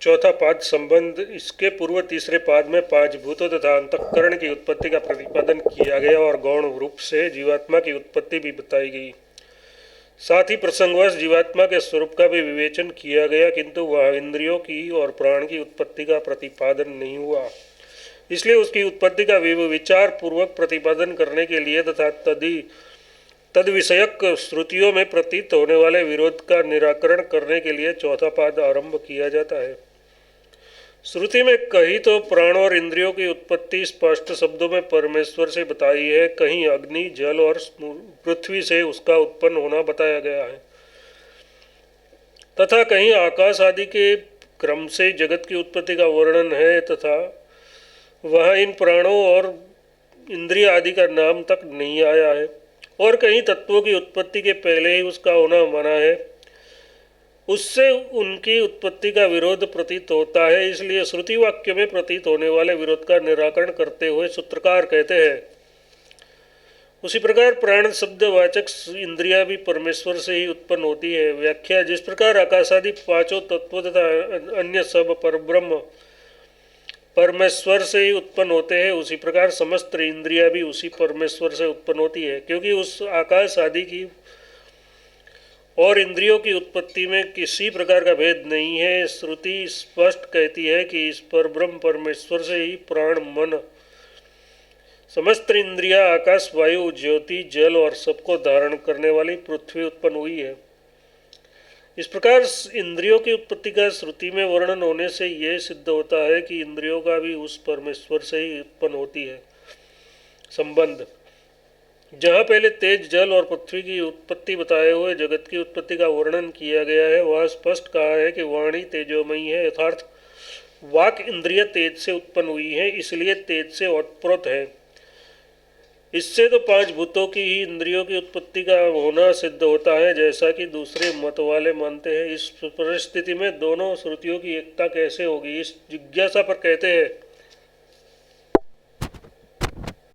चौथा पाद संबंध। इसके पूर्व तीसरे पाद में पांच भूतों तथा अंतःकरण की उत्पत्ति का प्रतिपादन किया गया और गौण रूप से जीवात्मा की उत्पत्ति भी बताई गई। साथ ही प्रसंगवश जीवात्मा के स्वरूप का भी विवेचन किया गया, किंतु वह इंद्रियों की और प्राण की उत्पत्ति का प्रतिपादन नहीं हुआ। इसलिए उसकी उत्पत्ति का विचार पूर्वक प्रतिपादन करने के लिए तथा तद विषयक श्रुतियों में प्रतीत होने वाले विरोध का निराकरण करने के लिए चौथा पाद आरंभ किया जाता है। श्रुति में कहीं तो प्राण और इंद्रियों की उत्पत्ति स्पष्ट शब्दों में परमेश्वर से बताई है, कहीं अग्नि, जल और पृथ्वी से उसका उत्पन्न होना बताया गया है, तथा कहीं आकाश आदि के क्रम से जगत की उत्पत्ति का वर्णन है, तथा वह इन प्राणों और इंद्रिय आदि का नाम तक नहीं आया है, और कहीं तत्वों की उत्पत्ति के पहले ही उसका होना माना है। उससे उनकी उत्पत्ति का विरोध प्रतीत होता है। इसलिए श्रुति वाक्य में प्रतीत होने वाले विरोध का निराकरण करते हुए सूत्रकार कहते हैं, उसी प्रकार प्राण शब्द वाचक इंद्रिया भी परमेश्वर से ही उत्पन्न होती है। व्याख्या। जिस प्रकार आकाशादि पांचों तत्व तथा अन्य सब परब्रह्म परमेश्वर से ही उत्पन्न होते हैं, उसी प्रकार समस्त इंद्रिया भी उसी परमेश्वर से उत्पन्न होती है, क्योंकि उस आकाश आदि की और इंद्रियों की उत्पत्ति में किसी प्रकार का भेद नहीं है। श्रुति स्पष्ट कहती है कि इस परब्रह्म परमेश्वर से ही प्राण, मन, समस्त इंद्रिया, आकाश, वायु, ज्योति, जल और सबको धारण करने वाली पृथ्वी उत्पन्न हुई है। इस प्रकार इंद्रियों की उत्पत्ति का श्रुति में वर्णन होने से यह सिद्ध होता है कि इंद्रियों का भी उस परमेश्वर से ही उत्पन्न होती है। संबंध। जहाँ पहले तेज, जल और पृथ्वी की उत्पत्ति बताए हुए जगत की उत्पत्ति का वर्णन किया गया है, वह स्पष्ट कहा है कि वाणी तेजोमयी है, यथार्थ वाक इंद्रिय तेज से उत्पन्न हुई है, इसलिए तेज से ओतप्रोत है। इससे तो पांच भूतों की ही इंद्रियों की उत्पत्ति का होना सिद्ध होता है, जैसा कि दूसरे मत वाले मानते हैं। इस परिस्थिति में दोनों श्रुतियों की एकता कैसे होगी, इस जिज्ञासा पर कहते हैं,